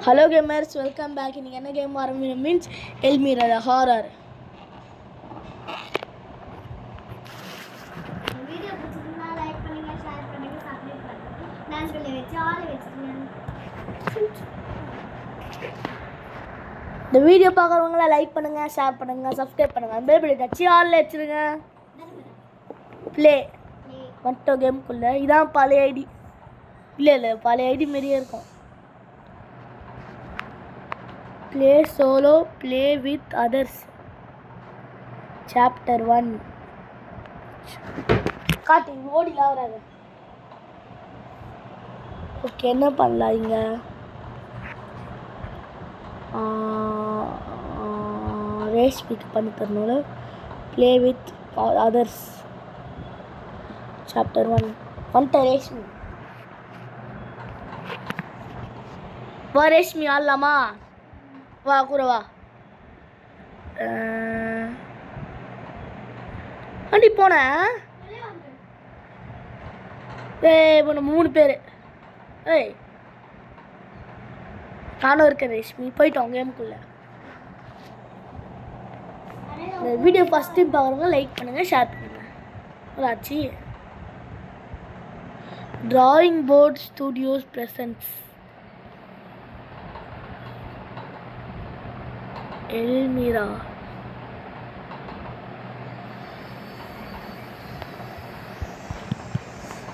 Hello gamers, welcome back. In this game means Elmira the horror. Video like பண்ணுங்க share பண்ணுங்க subscribe பண்ணுங்க நான் சொல்ல வெச்சு ஆளை வெச்சிருக்கேன். இந்த வீடியோ பார்க்கறவங்க லைக் பண்ணுங்க, ஷேர் பண்ணுங்க, சப்ஸ்கிரைப் பண்ணுங்க. பெல் பட்டன் தட்டி ஆல்ல வெச்சிருங்க. ப்ளே மொத்த கேம் குள்ள இதான் பழைய ஐடி. இல்ல பழைய ஐடி மாதிரியே இருக்கும். Play solo, play with others. Chapter 1. காட்டி ஓடிலாம் வராது. ஓகே, என்ன பண்ணலாம் இங்க? ரேஸ் பிக் பண்ணி தரணும்ல. Play with others. Chapter 1. வந்துட்ட ரேஷ்மி. வா ரேஷ்மி ஆடலாமா? வா கூட வா. வண்டி போன இப்போ நம்ம 3 பேர். ஏய் நானும் இருக்கேன் ரேஷ்மி. போயிட்டோம் கேமுக்குள்ள. இந்த வீடியோ ஃபஸ்ட் டைம் பார்க்குறவங்க லைக் பண்ணுங்கள், ஷேர் பண்ணுங்கள். ஆச்சு. Drawing board studios presents Elmira.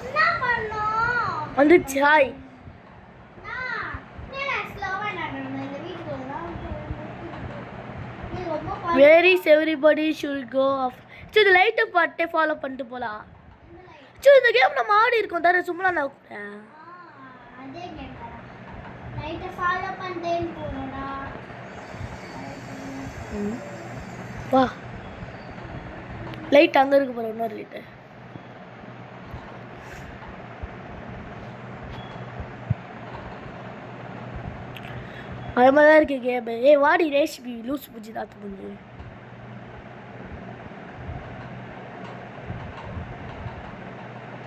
என்ன பண்ணோம்? வந்துச்சு. Hi. Where is everybody should go off? சரி இந்த லைட்டை பாட்டே ஃபாலோ பண்ணிட்டு போகலாம். சரி இந்த கேம் நம்ம ஆடி இருக்கோம் தர சும்மா நான் அதே கேம் லைட்டை ஃபாலோ பண்ணிட்டேன்னு போறடா. வா லைட் அங்கே இருக்கு போகிற இன்னொரு லைட்டு. அது மாதிரி தான் இருக்கு கேமு. வாடி ரேஷ்மி லூஸ் பூச்சி தாத்து புஞ்சு.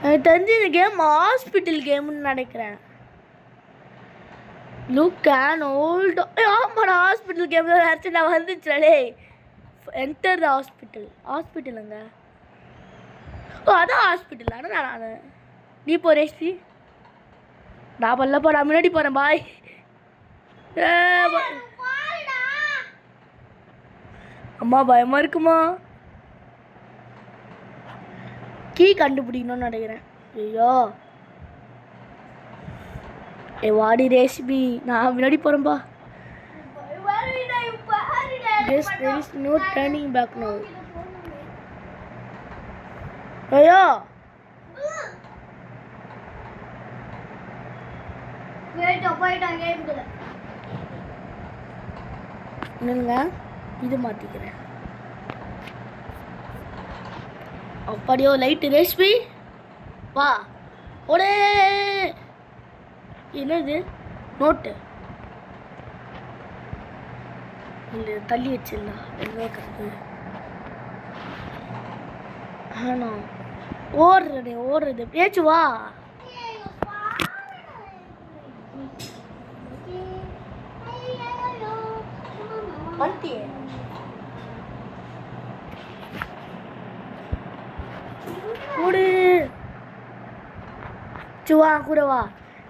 எனக்கு தெரிஞ்சு இந்த கேம் ஹாஸ்பிட்டல் கேம்னு நினைக்கிறேன். Look and old. ஆமாடா ஹாஸ்பிட்டல் கேம் தான் நினச்சி நான் வந்துச்சுடே. Enter the hospital. ஹாஸ்பிட்டலுங்க. ஓ அதான் ஹாஸ்பிட்டல். ஆனால் நான் நீ போ ரேஷ்மி. நான் பண்ணலப்பா, நான் முன்னாடி போகிறேன். பாய். அம்மா பயமா இருக்குமா? கீ கண்டுபிடிக்கணும்னு நினைக்கிறேன். ஐயோ வாடி ரேஷ்மி, நான் முன்னாடி போகிறேன்பா. Yes, there is no turning back now. ஐயோ என்னங்க இது மாற்றிக்கிறேன். அப்படியோ லைட்டு ரேஷ்மி வா ஓடே. என்னது நோட்டு இல்லை தள்ளி வச்சிடலாம். என்ன கப்பு ஆனா ஓடுறது பேச்சு வா. ஓடு சுவா கூட வா.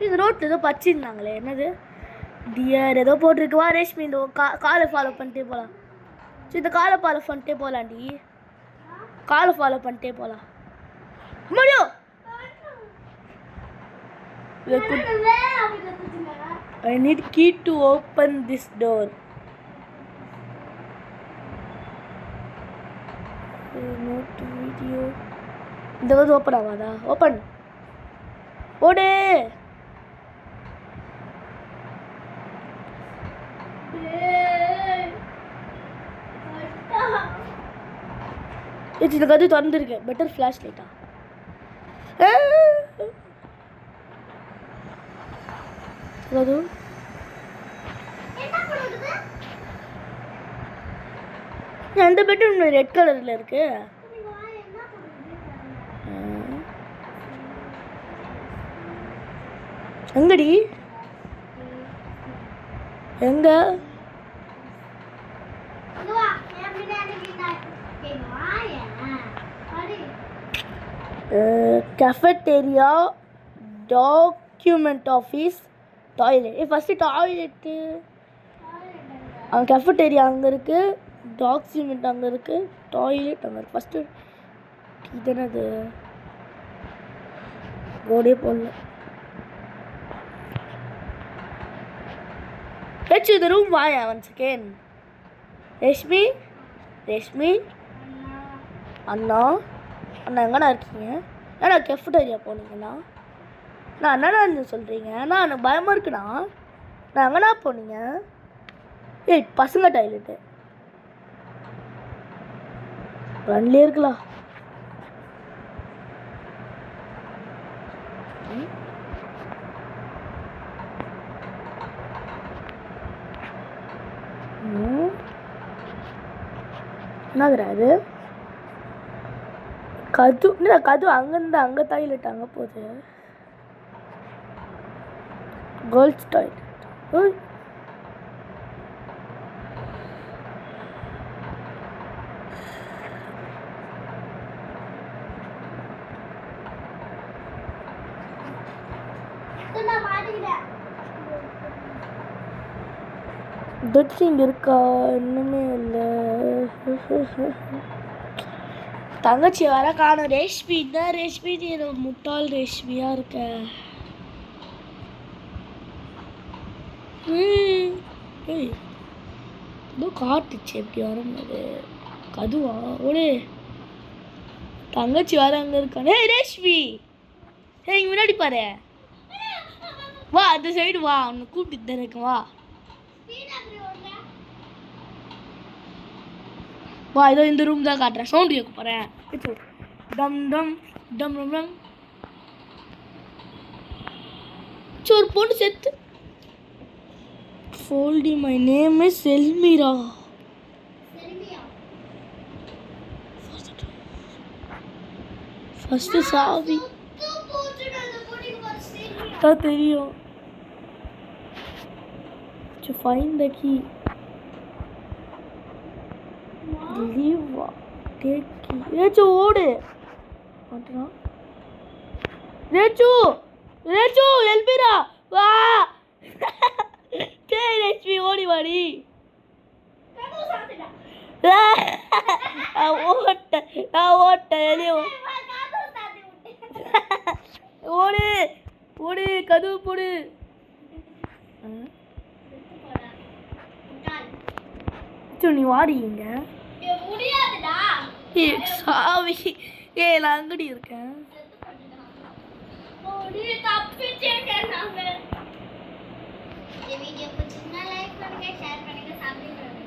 இந்த ரோட்டில் ஏதோ பச்சிருந்தாங்களே என்னது டியர் ஏதோ போட்டிருக்கு. வா ரேஷ்மி இந்த காலை ஃபாலோ பண்ணிட்டே போகலாம். சரி இந்த காலை ஃபாலோ பண்ணிட்டே போகலாண்டி. காலை ஃபாலோ பண்ணிட்டே போகலாம். முடியும். I need key to open this door. Not video. இந்த வந்து ஓப்பன் ஆகாதா? ஓப்பன் ஓடு. இந்த கது திறந்துருக்கு. பெட்டர் ஃப்ளாஷ் லைட்டா. கது அந்த பெட்ரூம் ரெட் கலரில் இருக்கு. எங்கடி எங்க இங்க வா என் பின்னாடி இங்க வா படி cafeteria, document office, toilet. First toilet. அங்கே கெஃபட்டேரியா அங்கே இருக்குது, டாக்குமெண்ட் அங்கே இருக்குது, டாய்லெட் அங்கே இருக்குது. ஃபஸ்ட்டு இது என்னது போர்டே போடல. ஏச்சு இந்த ரூம் வாயா ஒன் செகண்ட். ரேஷ்மி ரேஷ்மி அண்ணா அண்ணா எங்கண்ணா இருக்கீங்க? ஏன்னா கெஃபட்டேரியா போனீங்கண்ணா? நான் என்னண்ணா சொல்கிறீங்க? நான் எனக்கு பயமாக இருக்குண்ணா. நான் எங்கண்ணா போனீங்க? ஏய் பசங்க டாய்லெட்டு ரன்லேயே இருக்கலாம். என்னதுடா அது? கது என்ன கது அங்கேருந்து அங்கே டாய்லெட் அங்கே போகுது. Girls toilet. நான் மாட்டிக்கிட்டேன் பெட்ஸ் இங்கே இருக்கா? இன்னுமே இல்லை. தங்கச்சி வர காணும். ரேஷ்மி தான் ரேஷ்மி, நீ முட்டாள் ரேஷ்மியாக இருக்க. ஏய் ஏதோ காட்டுச்சு எப்படி வரும்போது. கதுவா ஓடு. தங்கச்சி வர அங்கே இருக்கானே. ரேஷ்மி இங்கே முன்னாடி பாரு. வா அந்த சைடு வா, உன்னை கூப்பிட்டு தான் இருக்கேன். வா வா, இதோ இந்த ரூம் தான் காட்டுறேன். சவுண்ட் கேட்க போகிறேன். டம் டம் டம் டம் டம். ஒரு பொண்ணு செத்து. ஃபோல்டி my name is Elmira. First சாவி தான் தெரியும். Find the key. Leave take key. ரேச்சு ஓடு. மாட்டறான். ரேச்சு ரேச்சு எல்பிரா வா. டேய் ரேச்மி ஓடி வாடி. நான் ஓட்டேன் வெளியே ஓடு ஓடு. கதவு போடு. நீ வாடிங்க. சாவி. நான் அங்கடி இருக்கேன்.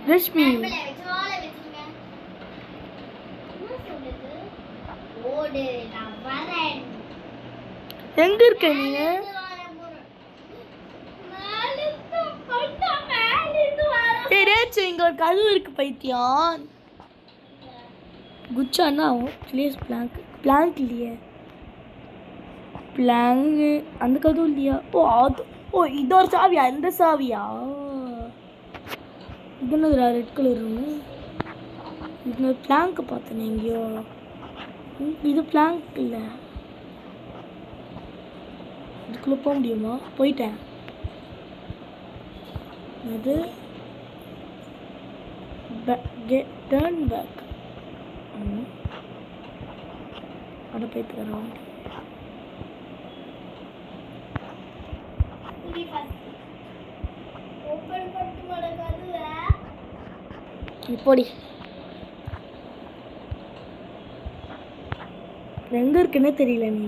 ரஷ்மி எங்க இருக்க நீங்க? இங்க ஒரு கதவு இருக்கு பைத்தியம். குச்சானா பிளேஸ் பிளாங்க் பிளாங்க் இல்லையே. பிளாங்க் அந்த கதவு இல்லையா? அது இது ஒரு சாவியா? இந்த சாவியா? இது என்னதுடா ரெட் கலர் ரூமு? இது பிளாங்க் பார்த்தேன் எங்கேயோ. இது பிளாங்க் இல்லை. இதுக்குள்ளே போக முடியுமா? போயிட்டேன். அது டர்ன் பேக். அட போயிட்டு வரோம். இப்போடி எங்க இருக்குன்னே தெரியல. நீ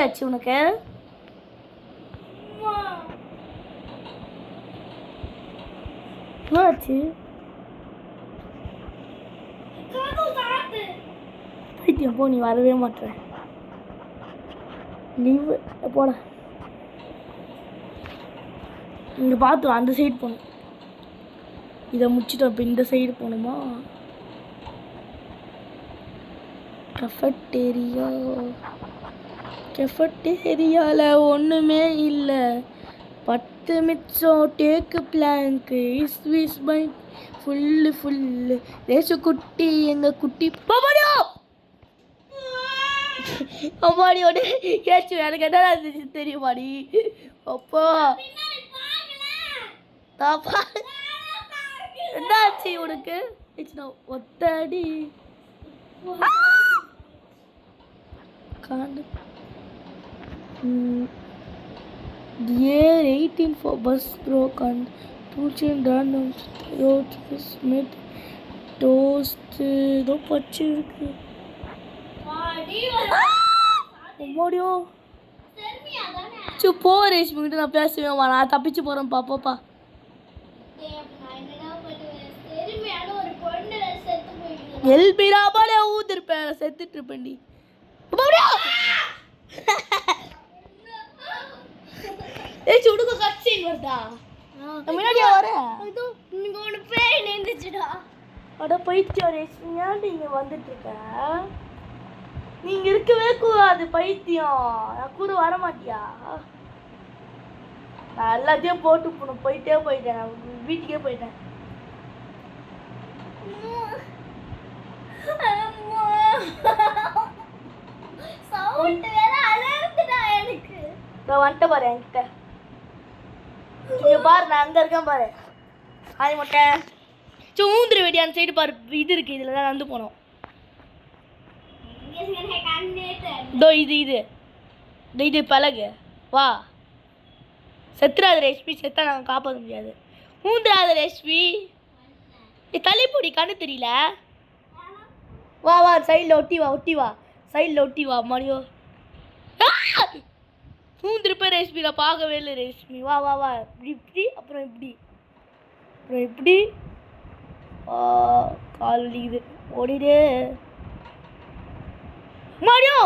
ஆச்சு உனக்கு? ஆச்சு பைத்தியம். போ, நீ வரவே மாட்டேற. லீவு போட. இங்கே பார்த்து அந்த சைடு போகணும். இதை முடிச்சுட்டோம். இப்போ இந்த சைடு போகணுமா? கெஃபட்டேரியாவில் ஒன்றுமே இல்லை. 10 மிச்சம் டேக்கு பிளாங்க்கு இஸ் பை ஃபுல்லு ரேசு குட்டி எங்கள் குட்டி பாப்பாடியோ அம்மாடியோட ஏச்சு எனக்கு என்ன தெரியுமாடி அப்பா தாப்பா என்னாச்சு உனக்கு ஒத்தடி காண்டு year 18 for bus broke and two children on road made toast ஏதோ பச்சு இருக்கு அம்மாடியோ போ ரேஷ்மி கிட்ட நான் பேசுவேன் நான் தப்பிச்சு போகிறேன் பாப்பாப்பா எல்பிராபாலே ஊதிருப்பேன் செத்துட்டு இருப்பேன்டி ஏய் சுடுக கட்சின் வருதா முன்னாடியே வரேன் நீங்க ஒரு பேய் நின்னுச்சுடா அட பைத்தியம் ரேஷ்மி ஏன்டி இங்க வந்துட்டு இருக்க நீங்க இருக்கவே கூடாது பைத்தியம் நான் கூட வர மாட்டியா நான் எல்லாத்தையும் போட்டு போயிட்டேன் நான் வீட்டுக்கே போயிட்டேன் நான் வந்துட்டு பாரு என்கிட்ட இங்க பாரு நான் அங்க இருக்கேன் பாரு ஆய் மொட்டை ஊந்துரு வெடி அந்த சைடு பாரு இது இருக்கு இதுல தான் நடந்து போனோம் இதோ இது பழகு வா செத்துறாது ரேஷ்மி செத்தா நாங்கள் காப்பாற்ற முடியாது ஊந்துராது ரேஷ்மி தலைப்பொடி கண்ணு தெரியல வா சைடில் ஒட்டி வா சைடில் ஒட்டி வா மரியோ ஊந்துருப்பேன் ரேஷ்மி நான் பார்க்கவே இல்லை ரேஷ்மி வா இப்படி அப்புறம் இப்படி கால் வலிக்குது ஓடிடு மரியோ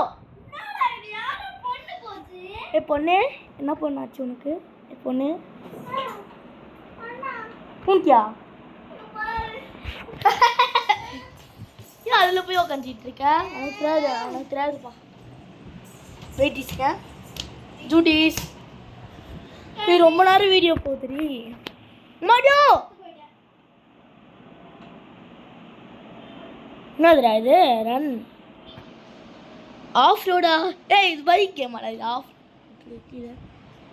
பொண்ணு என்ன பொண்ணாச்சு உனக்கு பொண்ணு பூண்டியா அதில் போய் உக்காந்துட்டு இருக்கேன் எனக்கு தெரியாதுப்பா வெயிட்டிஸ்ங்க ஜூட்டிஸ் நீ ரொம்ப நேரம் வீடியோ போகுதுடி மரியோ என்னதுடா இது ரன் ஆஃப் ரோடா இது பைக் கேமாடா இது ஆஃப்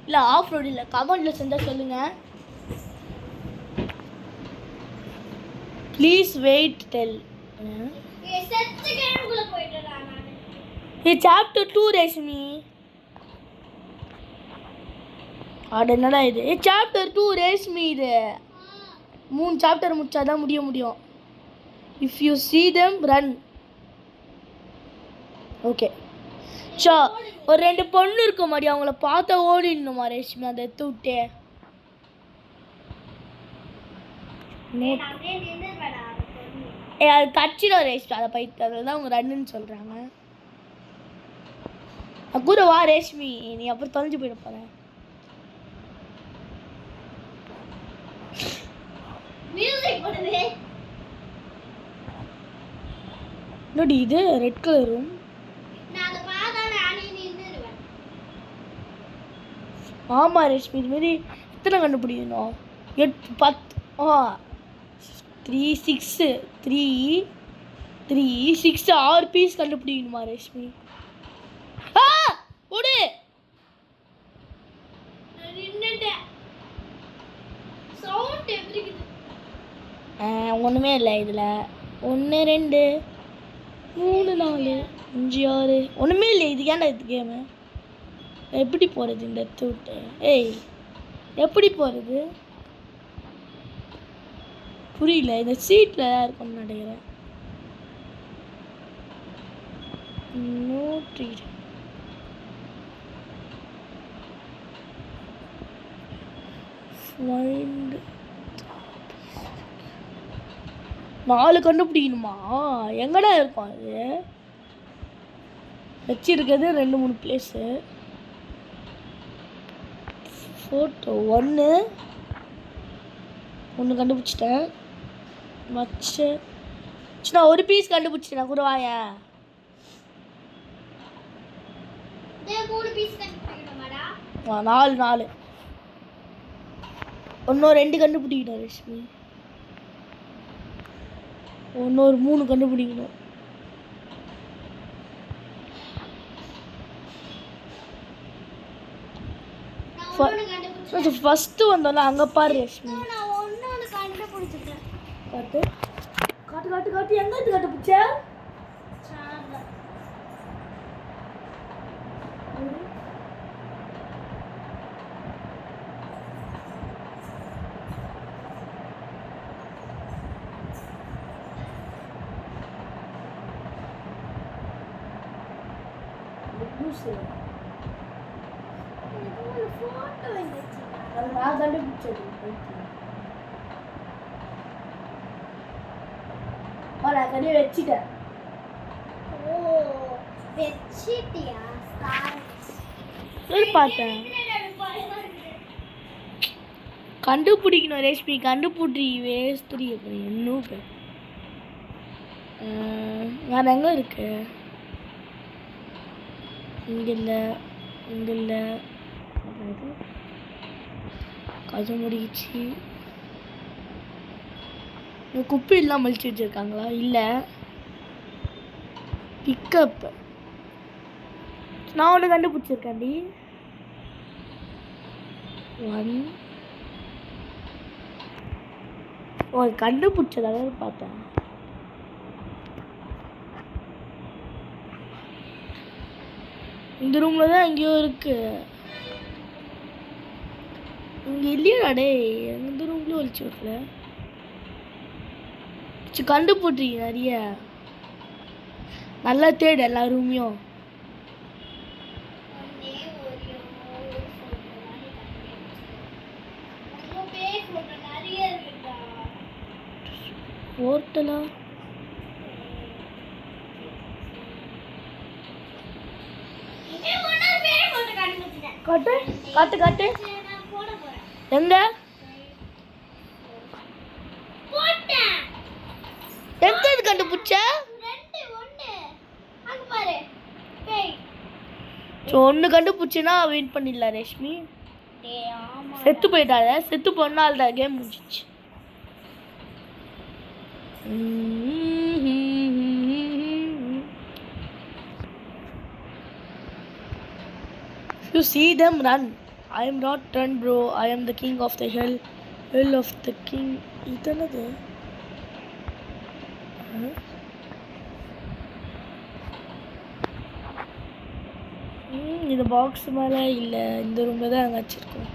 இல்லை ஆஃப் ரோடு இல்லை கமெண்டில் செஞ்சால் சொல்லுங்கள் ப்ளீஸ் வெயிட் டெல் இது சாப்டர் 2 ரேஷ்மி அட என்னடா இது சாப்டர் 2 ரேஷ்மி இது 3 சாப்டர் முடிச்சாதான் முடியும் if you see them run okay Shah ஒரு 2 பொண்ணு இருக்க மாடி அவங்கள பார்த்தா ஓடிடணுமா ரேஷ்மி அதை எடுத்து விட்டே அது தச்சிடும் ரேஷ்மி அதை பைத்து அதில் தான் அவங்க ரன்னுன்னு சொல்கிறாங்க கூட வா ரேஷ்மி நீ அப்புறம் தொலைஞ்சு போயிட போற என்னடி இது ரெட் கலரும் ஆமாம் ரேஷ்மி இதுமாரி எத்தனை கண்டுபிடிக்கணும் 8 10 3 6 6 பீஸ் கண்டுபிடிக்கணுமா ரேஷ்மி ஓடு ஒன்றுமே இல்லை இதில் 1 2 3 4 5 6 ஒன்றுமே இல்லை இது ஏன்டா இது கேமு எப்படி போகிறது இந்த இடத்த விட்டு எப்படி போகிறது புரியல இந்த சீட்டில் தான் இருக்கும்னு நினைக்கிறேன் நாலு கண்டுபிடிக்கணுமா எங்கடா இருக்கும் அது வச்சிருக்கிறது 2 3 பிளேஸு ஃபோட்டோ ஒன்று கண்டுபிடிச்சிட்டேன் நான் ஒரு பீஸ் கண்டுபிடிச்சிட்டேன் கூட வாயேன் 3 பீஸ் கண்டுபிடிக்கணுமாடா? 4 இன்னும் 2 கண்டுபிடிக்கணும் ரஷ்மி. இன்னொரு 3 கண்டுபிடிக்கணும். நான் ஒண்ணு கண்டுபிடிச்சேன். ஃபர்ஸ்ட் வந்தோம்ல அங்க பாரு ரஷ்மி. நான் ஒண்ணு கண்டுபிடிச்சிட்டேன். காட்டு காட்டு காட்டு காட்டு எங்க இருந்து கண்டுபிடிச்ச? சார்ல. போட்டோ வந்துச்சு. அது நான் கண்டுபிடிச்சது. நான் கடையை வச்சுட்டேன். ஓ வெச்சிட்டியா? பார்த்தேன். கண்டுபிடிக்கணும் ரேஷ்மி. கண்டுபிடி வேஸ்திரி அப்படி இன்னும் வேற எங்கே இருக்கு? இங்கே இல்லை, இங்கே இல்லை. கதை முடிச்சு குப்பை எல்லாம் மலிச்சு வச்சுருக்காங்களா? இல்லை. பிக்கப் நான் ஒன்று கண்டுபிடிச்சிருக்கேன்டி. 1 கண்டுபிடிச்சதாக பார்த்தேன். இந்த ரூமில் தான் எங்கேயோ இருக்கு. இங்கே இல்லையா டே? எந்த ரூம்லேயும் ஒழிச்சு வரல. கண்டுபிடிச்சிங்க நிறைய. நல்லா தேடு எல்லா ரூமையும். ஹோட்டலா? காட்டு காட்டு காட்டு. எங்க எங்க இது கண்டுபிடிச்ச? ஒன்று கண்டுபிடிச்சின்னா வெயிட் பண்ணிடலாம் ரேஷ்மி. செத்து போயிட்டாத. செத்து போனால் தான் கேம் முடிஞ்சிச்சு. You see them run. I am not run bro. I am the king of the hill. Hill of the king. Itanadu. இந்த பாக்ஸ் மேலே இல்லை. இந்த ரூமில் தான் அங்கே வச்சுருக்கோம்.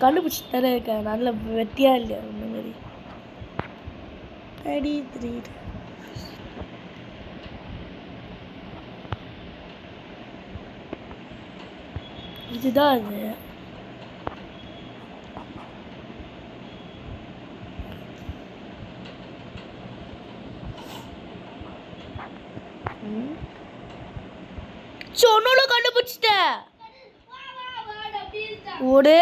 கண்டுபிடிச்சி தர இருக்கேன். நல்ல வெட்டியா இல்லையா ஒன்று மாதிரி. அடி 3 இதுதான் அது. சொன்னோட கண்டுபிடிச்சிட்ட. ஓடு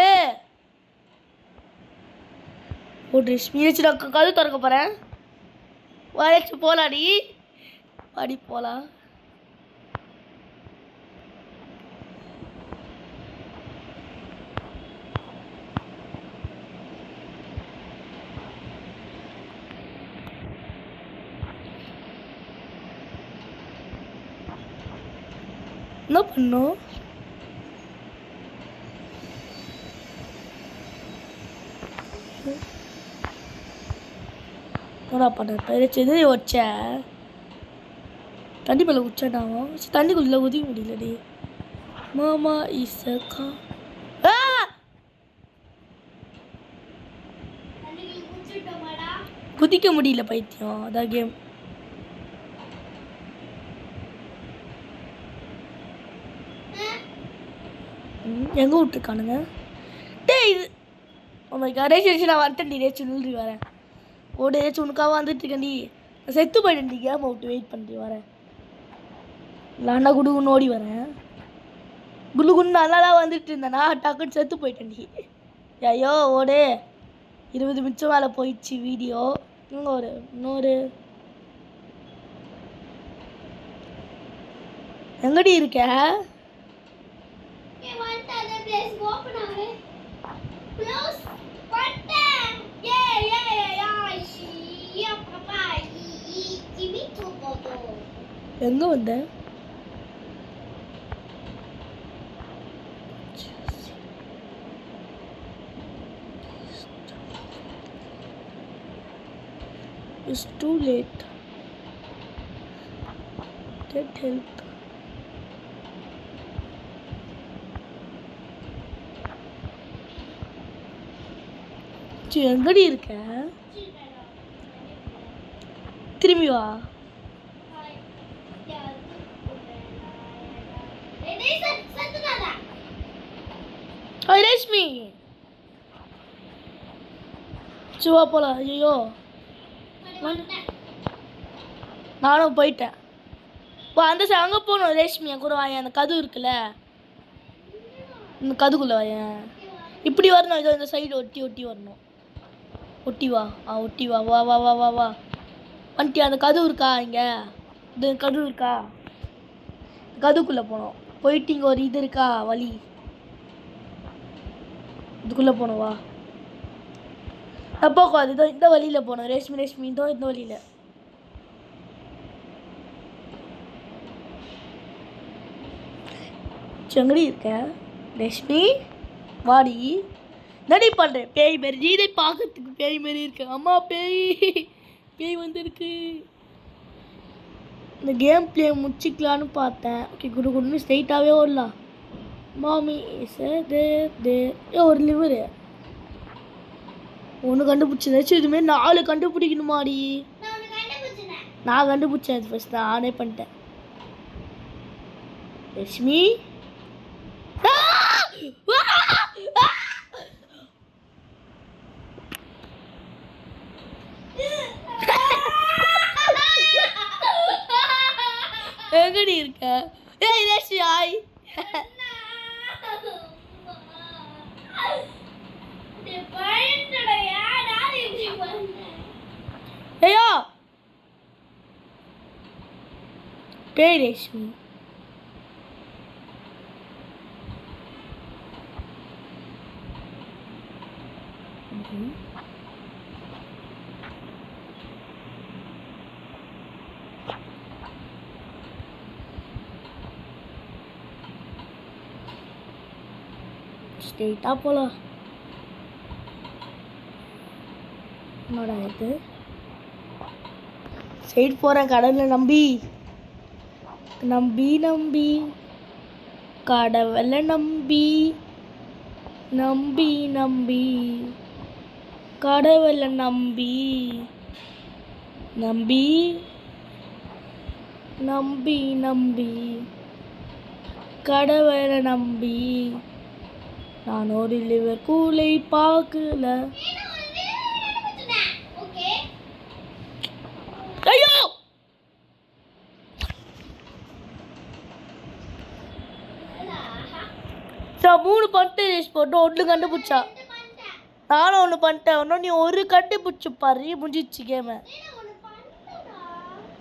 ஓடு ரஷ்மி. நான் கதவு திறக்க போறேன். வளைச்சு போலாடி. அடி போலாம். என்ன பண்ணும்? என்னடா பண்ண பயிற்சி எது வச்ச? தண்ணி மேலே உச்சாடாவா? தண்ணிக்குள்ள உதிக்க முடியலடி. மாமா இசக்கா குதிக்க முடியல பைத்தியம். அதான் கேம். எங்கே விட்டுருக்கானுங்க? டேய் இது ரேச்சு நான் வரட்டேன்டி. ரேச்சு நில்றி வரேன். ஓடு ரேச்சு உனக்காக வந்துட்டு இருக்கேன்டி. நான் செத்து போயிட்டேன்டி. கேம் விட்டு வெயிட் பண்ணிட்டு வரேன். இல்லைன்னா குடுகுன்னு ஓடி வரேன். குடுகுன்னு நல்லா தான் வந்துட்டு இருந்தேனா டக்குன்னு செத்து போயிட்டேன்டி. ஐயோ ஓடு. 20 நிமிஷம் மேலே போயிடுச்சு வீடியோ. இன்னொரு எங்கடி இருக்க? ஏ வந்து அந்த பிளேஸ் ஓபன் ஆகுது. Close button. ஏ ஏ யா யா பாப்பா ஜிமி தூபோதோ. எங்க வந்த? It's too late. Get help. எங்கடி இருக்க? திரும்பி வா. ரேஷ்மி சுவா போலாம். ஐயோ நானும் போயிட்டேன். அந்த அங்கே போகணும். ரேஷ்மி என் கூட வாயன். அந்த கதவு இருக்குல்ல, இந்த கதுக்குள்ளே வாயன். இப்படி வரணும். இதோ இந்த சைடு ஒட்டி ஒட்டி வரணும். ஒட்டி வா. ஒட்டி வா. வா வா வா வா வா வந்துட்டி. அந்த கதவு இருக்கா? இங்கே இந்த கதவு இருக்கா? கதுக்குள்ளே போகணும். போயிட்டு இங்கே ஒரு இது இருக்கா வழி, இதுக்குள்ளே போகணும். வா. தப்பாக்காது. இதோ இந்த வழியில் போகணும். ரேஷ்மி ரேஷ்மி இதோ இந்த வழியில். எங்கடி இருக்க ரேஷ்மி? வாடி. நடி பண்ணுறேன். பேய் மாரி இதை பார்க்கறதுக்கு பேய் மாரி இருக்கு. அம்மா பேய் பேய் வந்துருக்கு. இந்த கேம் பிளே முடிச்சிக்கலான்னு பார்த்தேன். ஓகே குடு குடுன்னு ஸ்ட்ரைட்டாகவே ஓடலாம். மாமி ஒரு லிவரு ஒன்று கண்டுபிடிச்சி இதுமாரி 4 கண்டுபிடிக்கணுமாடி? நான் கண்டுபிடிச்சேன். அது ஃபஸ்ட் நானே பண்ணிட்டேன். லட்சுமி எங்கடி இருக்க? ஏய் ரேஷ்மி ஆய். ஐயோ பேய் ரேஷ்மி. ஸ்ட்ரெயிட்டாக போகலாம். என்னடா இது? சைடு போகிறேன். கடவுளை நம்பி நம்பி நம்பி கடவுளை நம்பி நம்பி நம்பி கடவுளை நம்பி நம்பி நம்பி நம்பி கடவுளை நம்பி நான் ஒரு லிவர் கூலை பார்க்கல. ஐயோ நான் 3 பண்ணிட்டு ரேஸ் போட்டு 1 கண்டுபிடிச்சா. நானும் 1 பண்ணிட்டேன். இன்னும் நீ 1 கண்டுபிடிச்சி பாரு. முடிஞ்சிச்சு கேமு.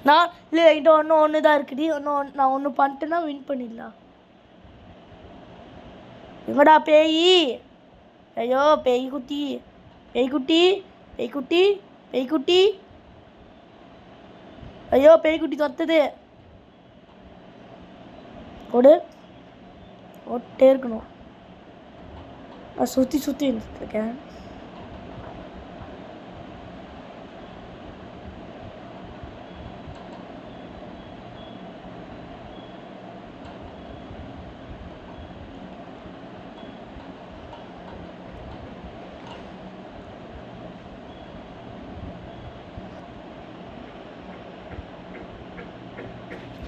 நான் இல்லை இன்னும் ஒன்று தான் இருக்குடி. இன்னும் நான் 1 பண்ணிட்டேன்னா வின் பண்ணிடலாம். எங்கடா பேய்? ஐயோ பேய் குட்டி பேய் குட்டி பேய் குட்டி பேய் குட்டி. ஐயோ பேய் குட்டி கத்துது. ஓடு. ஓட்டே இருக்கணும். நான் சுற்றி சுற்றி இருக்கேன்.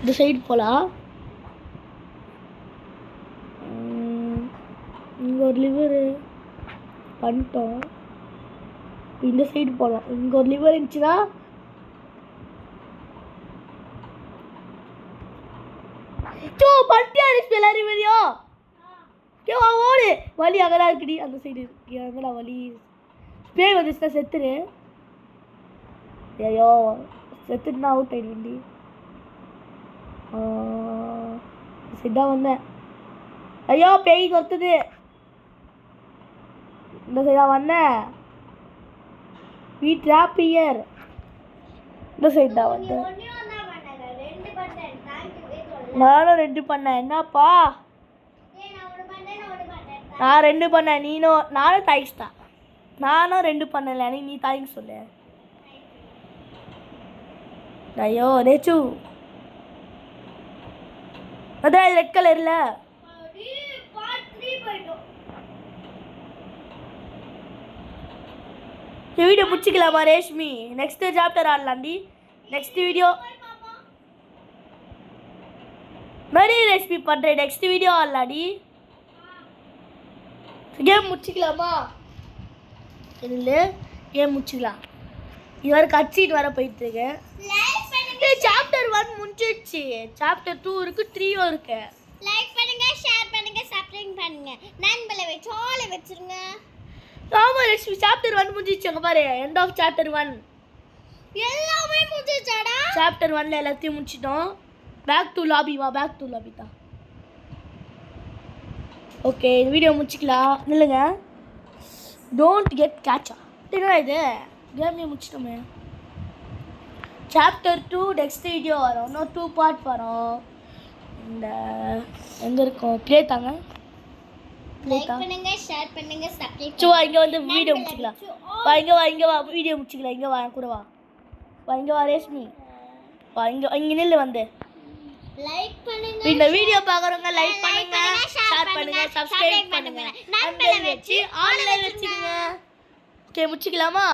இந்த சைடு போகலாம். இங்கே ஒரு லிவரு பண்ணிட்டோம். இந்த சைடு போகலாம். இங்கே ஒரு லிவர் இருந்துச்சுன்னா பண்ணிட்டியா எல்லாரும் வெளியோ? ஓடு. வலி அங்கதான் இருக்குடி. அந்த சைடு இருக்கு. அங்கடா வலி. பேய் வந்துச்சுன்னா செத்துரு. ஐயோ செத்துட்டுனா அவுட் ஆயிடுவேண்டி. சைடா வந்தேன். ஐயோ பேய் கொத்துது. இந்த சைடா வந்தேன். வீ ட்ராப் ஹியர். இந்த சைடா வந்தேன். நானும் 2 பண்ணேன். என்னப்பா நான் 2 பண்ணேன். நானும் தேங்க்ஸ் தான். நானும் 2 பண்ணல. நீ தேங்க்ஸ் சொல்லு. ஐயோ ரேச்சு அதான் ரெட் கலர்ல வீடியோ முடிச்சுக்கலாமா ரேஷ்மி? நெக்ஸ்ட் சாப்டர் ஆடலாண்டி. நெக்ஸ்ட் வீடியோ நிறைய ரெசிபி பண்ணுறேன். நெக்ஸ்ட் வீடியோ ஆடலாடி. கேம் முடிச்சுக்கலாமா? இல்லை கேம் முடிச்சுக்கலாம். இது வரை கட்சிட்டு வர போயிட்டு இருக்கேன். சாப்டர் 1 முடிஞ்சிடுச்சு. சாப்டர் 2 இருக்கு, 3 இருக்கு. லைக் பண்ணுங்க, ஷேர் பண்ணுங்க, சப்ஸ்கிரைப் பண்ணுங்க. நண்பர்களை வச்சு ஆள வச்சிருங்க. ஆமா லட்சுமி சாப்டர் 1 முடிஞ்சிடுச்சு. அங்க பாரு எண்ட் ஆஃப் சாப்டர் 1 எல்லாமே முடிஞ்சிடுச்சாடா? சாப்டர் 1ல எல்லாத்தையும் முடிச்சிட்டோம். பேக் டு லாபி வா. பேக் டு லாபி தான். ஓகே இந்த வீடியோ முடிச்சுக்கலாம். நில்லுங்க. Don't get gotcha. என்னடா இது கேமே முடிச்சிட்டோமே. சாப்டர் 2 நெக்ஸ்ட் வீடியோ வரும். இன்னும் 2 பார்ட் வரும். இந்த எங்கே இருக்கோம் ப்ளே தாங்க. லைக் பண்ணுங்க, ஷேர் பண்ணுங்க, சப்ஸ்கிரைப் சுவா இங்கே வந்து வீடியோ முடிச்சுக்கலாம். வா இங்கே வா வீடியோ முடிச்சுக்கலாம். இங்கே வா கூட வா. இங்கே வா ரேஷ்மி. வா இங்கே நில்லு வந்து. லைக் பண்ணுங்க. இந்த வீடியோ பார்க்குறவங்க லைக் பண்ணுங்க, ஷேர் பண்ணுங்க, சப்ஸ்கிரைப் பண்ணுங்க. நண்பர்களை வச்சு ஆன்லைன் வச்சுங்க. ஓகே முடிச்சுக்கலாமா?